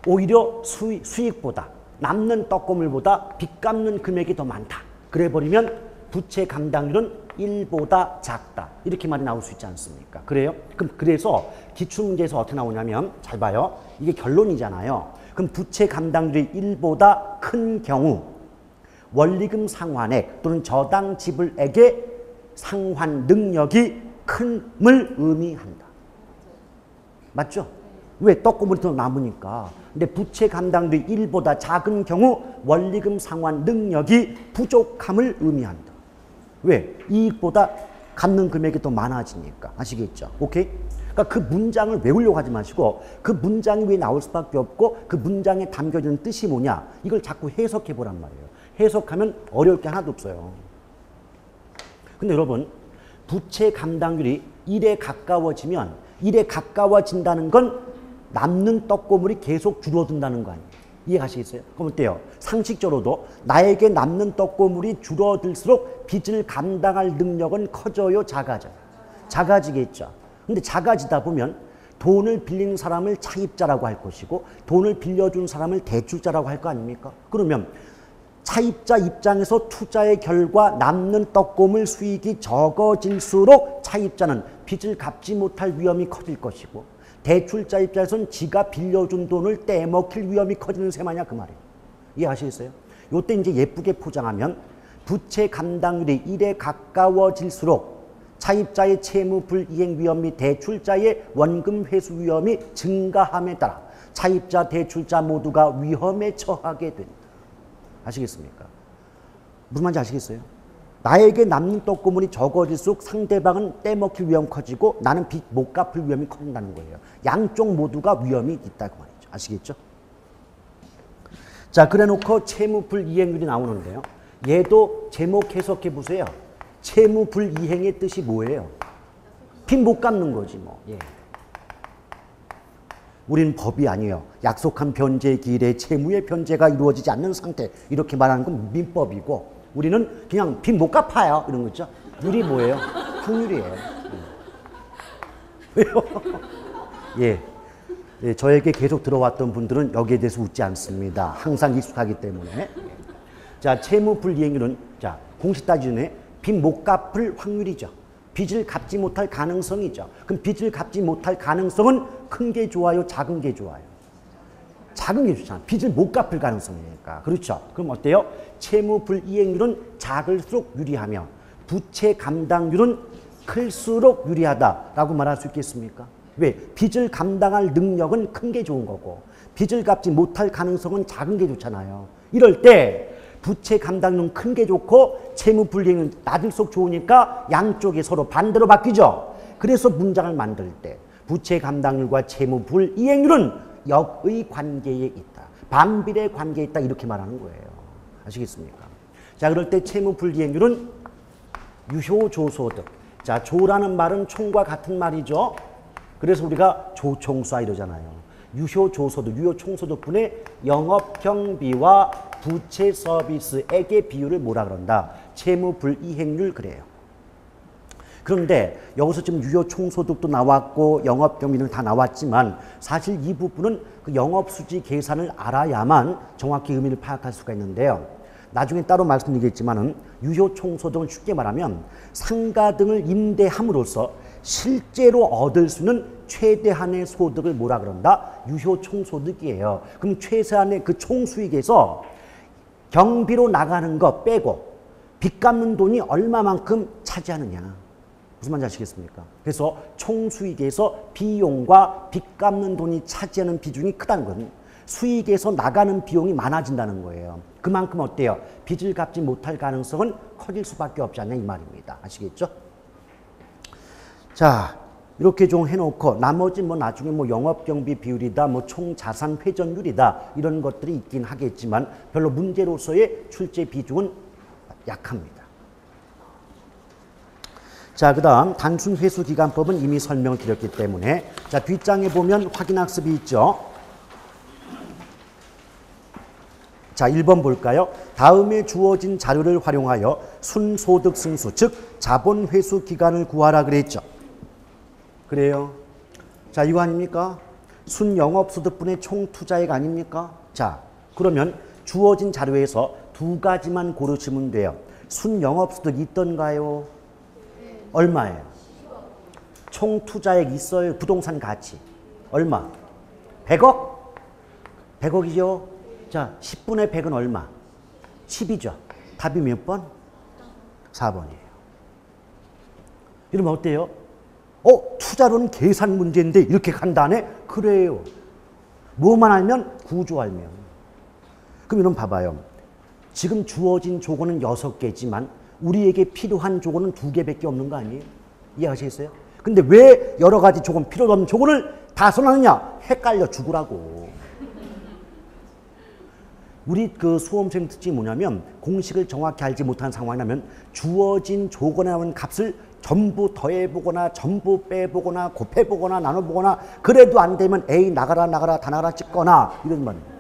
오히려 수익보다 남는 떡고물보다 빚 갚는 금액이 더 많다. 그래버리면 부채 감당률은 1보다 작다. 이렇게 말이 나올 수 있지 않습니까? 그래요? 그래서 기출문제에서 어떻게 나오냐면 잘 봐요. 이게 결론이잖아요. 그럼 부채 감당률이 1보다 큰 경우 원리금 상환액 또는 저당 지불액의 상환 능력이 큰을 의미한다. 맞죠? 왜? 떡고물이 더 남으니까. 근데 부채 감당률이 1보다 작은 경우 원리금 상환 능력이 부족함을 의미한다. 왜? 이익보다 갚는 금액이 더 많아지니까. 아시겠죠? 오케이? 그러니까 그 문장을 외우려고 하지 마시고 그 문장이 왜 나올 수밖에 없고 그 문장에 담겨있는 뜻이 뭐냐 이걸 자꾸 해석해 보란 말이에요. 해석하면 어려울 게 하나도 없어요. 근데 여러분, 부채 감당률이 1에 가까워지면 1에 가까워진다는 건 남는 떡고물이 계속 줄어든다는 거 아니에요. 이해가시겠어요? 그럼 어때요? 상식적으로도 나에게 남는 떡고물이 줄어들수록 빚을 감당할 능력은 커져요, 작아져요? 작아지겠죠. 근데 작아지다 보면 돈을 빌린 사람을 차입자라고 할 것이고 돈을 빌려준 사람을 대출자라고 할 거 아닙니까? 그러면 차입자 입장에서 투자의 결과 남는 떡고물 수익이 적어질수록 차입자는 빚을 갚지 못할 위험이 커질 것이고 대출자 입장에서는 지가 빌려준 돈을 떼먹힐 위험이 커지는 셈 아니야 그 말이에요. 이해하시겠어요? 요때 이제 예쁘게 포장하면 부채 감당률이 1에 가까워질수록 차입자의 채무 불이행 위험 및 대출자의 원금 회수 위험이 증가함에 따라 차입자, 대출자 모두가 위험에 처하게 된다. 아시겠습니까? 무슨 말인지 아시겠어요? 나에게 남는 떡고물이 적어질수록 상대방은 떼먹힐 위험 커지고 나는 빚 못 갚을 위험이 커진다는 거예요. 양쪽 모두가 위험이 있다고 말이죠. 아시겠죠? 자, 그래 놓고 채무 불이행률이 나오는데요. 얘도 제목 해석해 보세요. 채무 불이행의 뜻이 뭐예요? 빚 못 갚는 거지 뭐. 예. 우리는 법이 아니에요. 약속한 변제 기일에 채무의 변제가 이루어지지 않는 상태 이렇게 말하는 건 민법이고 우리는 그냥 빚 못 갚아요 이런 거 있죠. 율이 뭐예요? 확률이에요. 왜요? 예. 예, 저에게 계속 들어왔던 분들은 여기에 대해서 웃지 않습니다. 항상 익숙하기 때문에. 자, 채무 불이행률은 자 공식 따지는 빚 못 갚을 확률이죠. 빚을 갚지 못할 가능성이죠. 그럼 빚을 갚지 못할 가능성은 큰 게 좋아요? 작은 게 좋아요? 작은 게 좋잖아. 빚을 못 갚을 가능성이니까. 그렇죠? 그럼 어때요? 채무 불이행률은 작을수록 유리하며 부채 감당률은 클수록 유리하다라고 말할 수 있겠습니까? 왜? 빚을 감당할 능력은 큰 게 좋은 거고 빚을 갚지 못할 가능성은 작은 게 좋잖아요. 이럴 때 부채 감당률은 큰 게 좋고 채무 불이행률은 낮을수록 좋으니까 양쪽이 서로 반대로 바뀌죠. 그래서 문장을 만들 때 부채 감당률과 채무 불이행률은 역의 관계에 있다. 반비례 관계에 있다. 이렇게 말하는 거예요. 아시겠습니까? 자, 그럴 때 채무 불이행률은 유효조소득. 자, 조라는 말은 총과 같은 말이죠. 그래서 우리가 조총수와 이러잖아요. 유효조소득, 유효총소득분의 영업경비와 부채 서비스액의 비율을 뭐라 그런다? 채무 불이행률 그래요. 그런데 여기서 지금 유효총소득도 나왔고 영업경비는 다 나왔지만 사실 이 부분은 그 영업수지 계산을 알아야만 정확히 의미를 파악할 수가 있는데요. 나중에 따로 말씀드리겠지만은 유효총소득은 쉽게 말하면 상가 등을 임대함으로써 실제로 얻을 수 있는 최대한의 소득을 뭐라 그런다? 유효총소득이에요. 그럼 최소한의 그 총수익에서 경비로 나가는 거 빼고 빚 갚는 돈이 얼마만큼 차지하느냐. 무슨 말인지 아시겠습니까? 그래서 총수익에서 비용과 빚 갚는 돈이 차지하는 비중이 크다는 건 수익에서 나가는 비용이 많아진다는 거예요. 그만큼 어때요? 빚을 갚지 못할 가능성은 커질 수밖에 없지 않냐 이 말입니다. 아시겠죠? 자, 이렇게 좀 해놓고 나머지 뭐 나중에 뭐 영업경비 비율이다, 뭐 총자산 회전율이다 이런 것들이 있긴 하겠지만 별로 문제로서의 출제 비중은 약합니다. 자, 그 다음 단순회수기간법은 이미 설명을 드렸기 때문에 자 뒷장에 보면 확인학습이 있죠. 자, 1번 볼까요? 다음에 주어진 자료를 활용하여 순소득 승수, 즉 자본회수 기간을 구하라 그랬죠. 그래요. 자, 이거 아닙니까? 순영업소득분의 총투자액 아닙니까? 자, 그러면 주어진 자료에서 두 가지만 고르시면 돼요. 순영업소득 있던가요? 얼마예요? 총투자액 있어요. 부동산 가치. 얼마? 100억? 100억이죠? 자, 10분의 100은 얼마? 10이죠. 답이 몇 번? 4번이에요. 이러면 어때요? 투자로는 계산 문제인데 이렇게 간다네? 그래요. 뭐만 알면? 구조 알면. 그럼 이런 봐봐요. 지금 주어진 조건은 6개지만 우리에게 필요한 조건은 2개밖에 없는 거 아니에요? 이해하시겠어요? 근데 왜 여러 가지 조건, 필요도 없는 조건을 다 선언하느냐? 헷갈려 죽으라고. 우리 그 수험생 특징이 뭐냐면 공식을 정확히 알지 못한 상황이라면 주어진 조건에 나오는 값을 전부 더해보거나 전부 빼보거나 곱해보거나 나눠보거나 그래도 안 되면 에이 나가라 다 나가라 찍거나 이런 말입니다.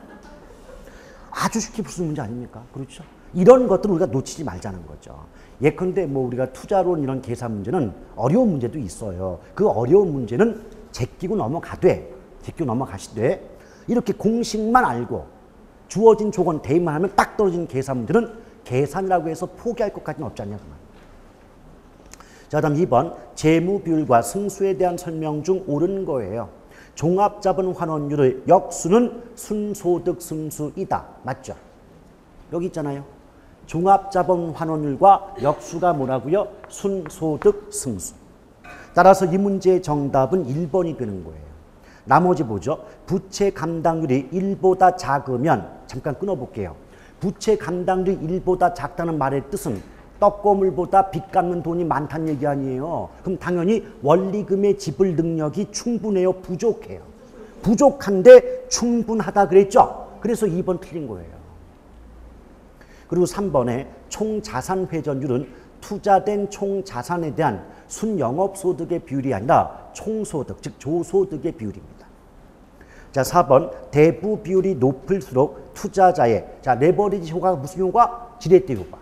아주 쉽게 풀 수 있는 문제 아닙니까? 그렇죠? 이런 것들을 우리가 놓치지 말자는 거죠. 예컨대 뭐 우리가 투자론 이런 계산 문제는 어려운 문제도 있어요. 그 어려운 문제는 제끼고 넘어가시되 이렇게 공식만 알고 주어진 조건 대입만 하면 딱 떨어지는 계산 문제는 계산이라고 해서 포기할 것까지는 없지 않냐 그 말. 자, 다음 2번 재무 비율과 승수에 대한 설명 중 옳은 거예요. 종합자본 환원율의 역수는 순소득 승수이다. 맞죠? 여기 있잖아요. 종합자본 환원율과 역수가 뭐라고요? 순소득 승수. 따라서 이 문제의 정답은 1번이 되는 거예요. 나머지 보죠. 부채 감당률이 1보다 작으면 잠깐 끊어볼게요. 부채 감당률이 1보다 작다는 말의 뜻은 떡고물보다 빚 갚는 돈이 많다는 얘기 아니에요. 그럼 당연히 원리금의 지불 능력이 충분해요? 부족해요? 부족한데 충분하다 그랬죠? 그래서 2번 틀린 거예요. 그리고 3번에 총자산 회전율은 투자된 총자산에 대한 순영업소득의 비율이 아니라 총소득, 즉 조소득의 비율입니다. 자, 4번 대부 비율이 높을수록 투자자의 레버리지 효과가 무슨 효과? 지렛대 효과.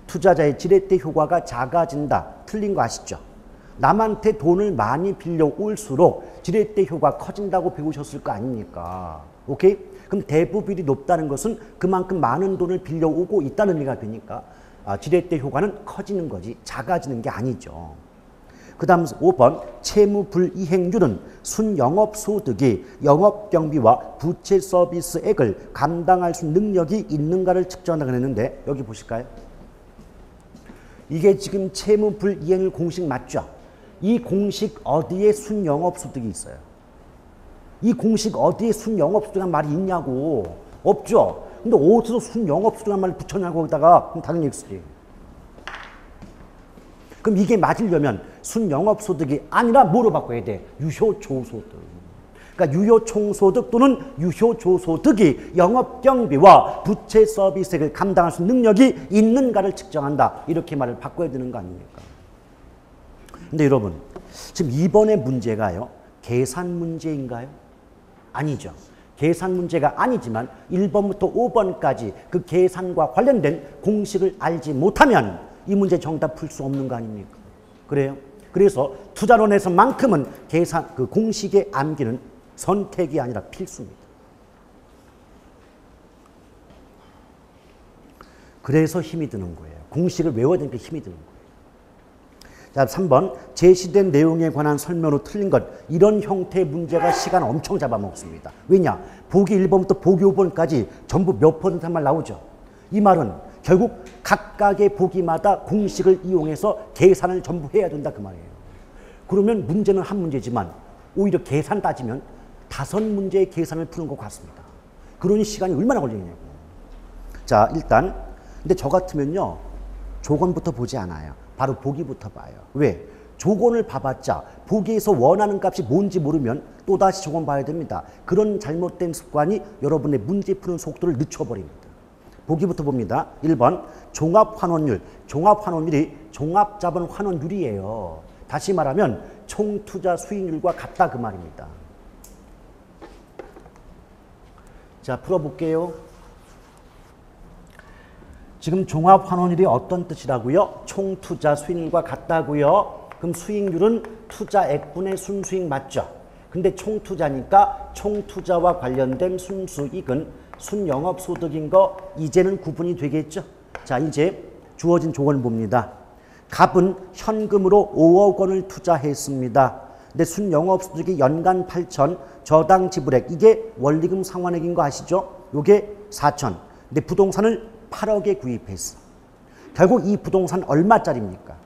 투자자의 지렛대 효과가 작아진다. 틀린 거 아시죠? 남한테 돈을 많이 빌려올수록 지렛대 효과가 커진다고 배우셨을 거 아닙니까? 오케이? 그럼 대부 비율이 높다는 것은 그만큼 많은 돈을 빌려오고 있다는 의미가 되니까 지렛대 효과는 커지는 거지 작아지는 게 아니죠. 그 다음 5번 채무 불이행률은 순영업소득이 영업경비와 부채 서비스액을 감당할 수 있는 능력이 있는가를 측정한다고 했는데 여기 보실까요? 이게 지금 채무 불이행률 공식 맞죠? 이 공식 어디에 순영업소득이 있어요? 이 공식 어디에 순영업소득이라는 말이 있냐고. 없죠? 근데 어디서 순영업소득이라는 말을 붙였냐고 거기다가 그럼 당연히 X지. 그럼 이게 맞으려면 순영업소득이 아니라 뭐로 바꿔야 돼? 유효조소득. 그러니까 유효총소득 또는 유효조소득이 영업경비와 부채 서비스액을 감당할 수 있는 능력이 있는가를 측정한다. 이렇게 말을 바꿔야 되는 거 아닙니까? 근데 여러분 지금 이번의 문제가요. 계산 문제인가요? 아니죠. 계산 문제가 아니지만 1번부터 5번까지 그 계산과 관련된 공식을 알지 못하면 이 문제 정답 풀 수 없는 거 아닙니까? 그래요? 그래서 투자론에서만큼은 계산 그 공식의 암기는 선택이 아니라 필수입니다. 그래서 힘이 드는 거예요. 공식을 외워야 되니까 힘이 드는 거예요. 자, 3번 제시된 내용에 관한 설명으로 틀린 것. 이런 형태의 문제가 시간 엄청 잡아먹습니다. 왜냐? 보기 1번부터 보기 5번까지 전부 몇 %한 말 나오죠. 이 말은 결국 각각의 보기마다 공식을 이용해서 계산을 전부 해야 된다 그 말이에요. 그러면 문제는 한 문제지만 오히려 계산 따지면 5문제의 계산을 푸는 것 같습니다. 그러니 시간이 얼마나 걸리냐고. 자, 일단 근데 저 같으면요. 조건부터 보지 않아요. 바로 보기부터 봐요. 왜? 조건을 봐봤자 보기에서 원하는 값이 뭔지 모르면 또다시 조건 봐야 됩니다. 그런 잘못된 습관이 여러분의 문제 푸는 속도를 늦춰버립니다. 보기부터 봅니다. 1번 종합환원율. 종합환원율이 종합자본 환원율이에요. 다시 말하면 총투자 수익률과 같다 그 말입니다. 자, 풀어볼게요. 지금 종합환원율이 어떤 뜻이라고요? 총투자 수익률과 같다고요. 그럼 수익률은 투자액분의 순수익 맞죠? 근데 총투자니까 총투자와 관련된 순수익은 순영업소득인 거 이제는 구분이 되겠죠? 자, 이제 주어진 조건을 봅니다. 갑은 현금으로 5억 원을 투자했습니다. 근데 순영업소득이 연간 8천, 저당 지불액 이게 원리금 상환액인 거 아시죠? 요게 4천. 근데 부동산을 8억에 구입했어. 결국 이 부동산 얼마짜리입니까?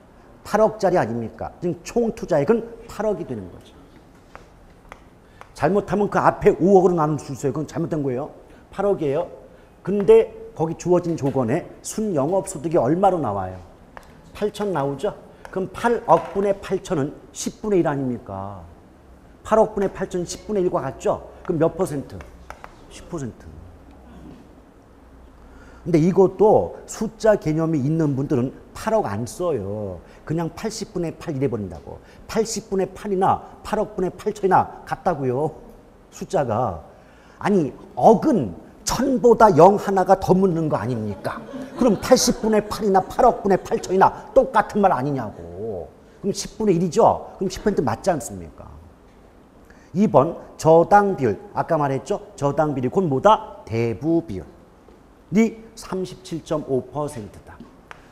8억짜리 아닙니까? 지금 총 투자액은 8억이 되는 거죠. 잘못하면 그 앞에 5억으로 나눌 수 있어요. 그건 잘못된 거예요. 8억이에요. 근데 거기 주어진 조건에 순영업소득이 얼마로 나와요? 8천 나오죠? 그럼 8억 분의 8천은 10분의 1 아닙니까? 8억 분의 8천 10분의 1과 같죠? 그럼 몇 퍼센트? 10%. 근데 이것도 숫자 개념이 있는 분들은 8억 안 써요. 그냥 80분의 8 이래버린다고. 80분의 8이나 8억분의 8천이나 같다고요. 숫자가. 아니 억은 1000보다 0 하나가 더 묻는 거 아닙니까? 그럼 80분의 8이나 8억분의 8천이나 똑같은 말 아니냐고. 그럼 10분의 1이죠? 그럼 10% 맞지 않습니까? 2번 저당 비율. 아까 말했죠? 저당 비율이 곧 뭐다? 대부 비율. 이 37.5%다.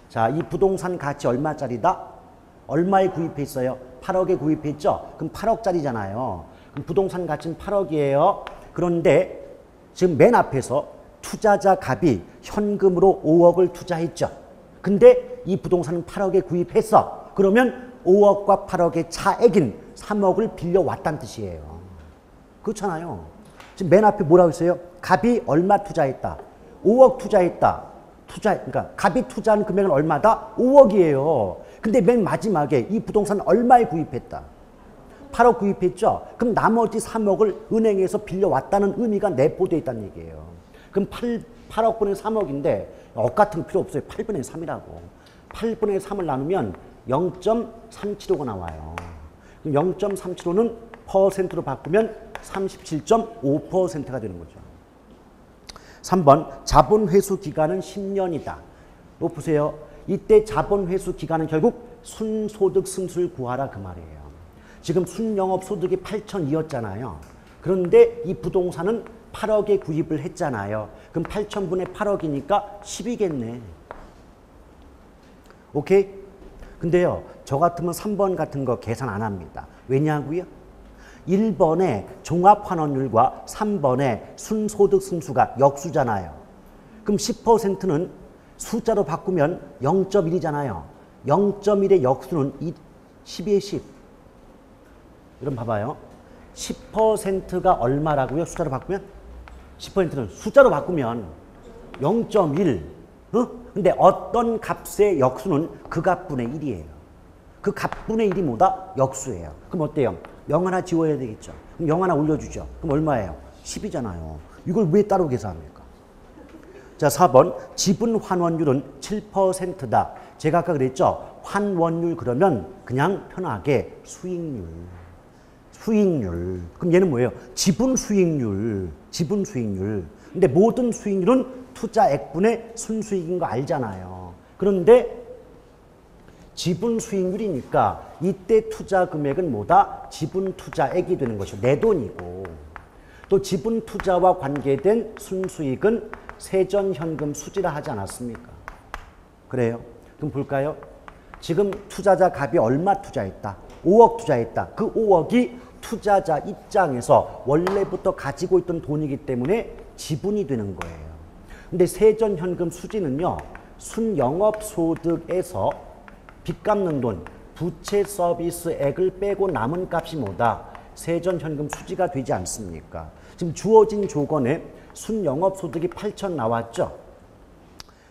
자, 이 부동산 가치 얼마짜리다? 얼마에 구입했어요? 8억에 구입했죠? 그럼 8억짜리잖아요. 그럼 부동산 가치는 8억이에요. 그런데 지금 맨 앞에서 투자자 갑이 현금으로 5억을 투자했죠. 근데 이 부동산은 8억에 구입했어. 그러면 5억과 8억의 차액인 3억을 빌려왔다는 뜻이에요. 그렇잖아요. 지금 맨 앞에 뭐라고 했어요? 갑이 얼마 투자했다? 5억 투자했다. 그러니까 갑이 투자한 금액은 얼마다? 5억이에요. 근데 맨 마지막에 이 부동산 얼마에 구입했다? 8억 구입했죠? 그럼 나머지 3억을 은행에서 빌려왔다는 의미가 내포되어 있다는 얘기예요. 그럼 8억분의 3억인데 억 같은 거 필요 없어요. 8분의 3이라고. 8분의 3을 나누면 0.375가 나와요. 그럼 0.375는 퍼센트로 바꾸면 37.5%가 되는 거죠. 3번 자본 회수 기간은 10년이다. 또 보세요. 이때 자본 회수 기간은 결국 순소득 승수를 구하라 그 말이에요. 지금 순영업소득이 8,002였잖아요. 그런데 이 부동산은 8억에 구입을 했잖아요. 그럼 8,000분의 8억이니까 10이겠네. 오케이? 근데요. 저 같으면 3번 같은 거 계산 안 합니다. 왜냐고요? 1번의 종합환원율과 3번의 순소득 승수가 역수잖아요. 그럼 10%는 숫자로 바꾸면 0.1이잖아요. 0.1의 역수는 12의 10. 여러분 봐봐요. 10%가 얼마라고요? 숫자로 바꾸면? 10%는 숫자로 바꾸면 0.1. 근데 어떤 값의 역수는 그 값분의 1이에요. 그 값분의 1이 뭐다? 역수예요. 그럼 어때요? 0 하나 지워야 되겠죠. 그럼 0 하나 올려주죠. 그럼 얼마예요? 10이잖아요. 이걸 왜 따로 계산합니까? 자, 4번 지분 환원율은 7%다. 제가 아까 그랬죠. 환원율 그러면 그냥 편하게 수익률. 수익률. 그럼 얘는 뭐예요? 지분 수익률. 지분 수익률. 근데 모든 수익률은 투자액분의 순수익인 거 알잖아요. 그런데 지분 수익률이니까 이때 투자 금액은 뭐다? 지분 투자액이 되는 것이고 내 돈이고 또 지분 투자와 관계된 순수익은 세전현금 수지라 하지 않았습니까? 그래요? 그럼 볼까요? 지금 투자자 갑이 얼마 투자했다? 5억 투자했다. 그 5억이 투자자 입장에서 원래부터 가지고 있던 돈이기 때문에 지분이 되는 거예요. 근데 세전현금 수지는요. 순영업소득에서 빚 갚는 돈, 부채 서비스액을 빼고 남은 값이 뭐다? 세전현금 수지가 되지 않습니까? 지금 주어진 조건에 순영업소득이 8천 나왔죠?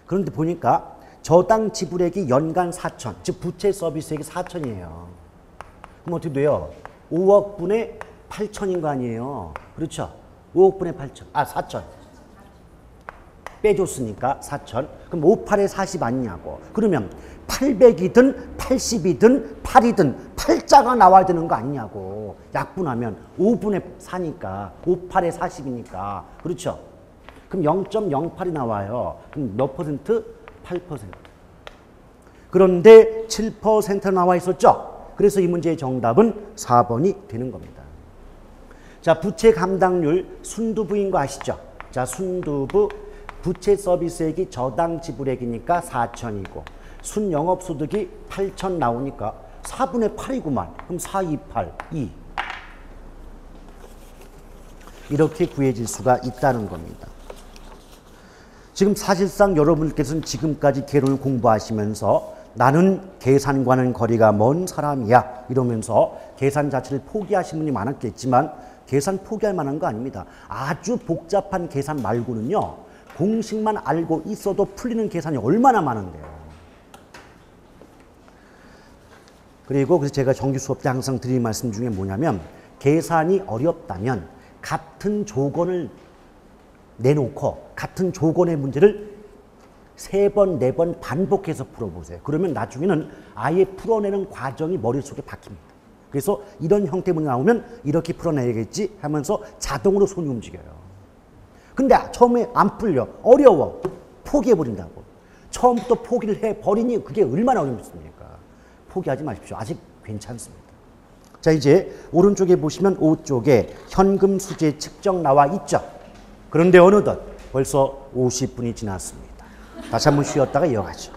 그런데 보니까 저당 지불액이 연간 4천, 즉 부채 서비스액이 4천이에요. 그럼 어떻게 돼요? 5억분의 8천인 거 아니에요? 그렇죠? 5억분의 8천, 4천. 빼줬으니까 4천. 그럼 5, 8에 40 아니냐고. 그러면 800이든 80이든 8이든 8자가 나와야 되는 거 아니냐고. 약분하면 5분의 4니까 5, 8에 40이니까. 그렇죠? 그럼 0.08이 나와요. 그럼 몇 퍼센트? 8%. 그런데 7% 나와 있었죠? 그래서 이 문제의 정답은 4번이 되는 겁니다. 자, 부채 감당률 순두부인 거 아시죠? 자, 순두부 부채 서비스액이 저당 지불액이니까 4천이고 순영업소득이 8천 나오니까 4분의 8이구만. 그럼 4, 2, 8, 2. 이렇게 구해질 수가 있다는 겁니다. 지금 사실상 여러분께서는 지금까지 계를 공부하시면서 나는 계산과는 거리가 먼 사람이야 이러면서 계산 자체를 포기하신 분이 많았겠지만 계산 포기할 만한 거 아닙니다. 아주 복잡한 계산 말고는요. 공식만 알고 있어도 풀리는 계산이 얼마나 많은데요. 그리고 그래서 제가 정규 수업 때 항상 드리는 말씀 중에 뭐냐면 계산이 어렵다면 같은 조건을 내놓고 같은 조건의 문제를 3번, 4번 반복해서 풀어보세요. 그러면 나중에는 아예 풀어내는 과정이 머릿속에 박힙니다. 그래서 이런 형태 문제 나오면 이렇게 풀어내야겠지 하면서 자동으로 손이 움직여요. 근데 처음에 안 풀려. 어려워. 포기해버린다고. 처음부터 포기를 해버리니 그게 얼마나 어렵습니까? 포기하지 마십시오. 아직 괜찮습니다. 자, 이제 오른쪽에 보시면 5쪽에 현금 수재 측정 나와 있죠. 그런데 어느덧 벌써 50분이 지났습니다. 다시 한번 쉬었다가 이어가죠.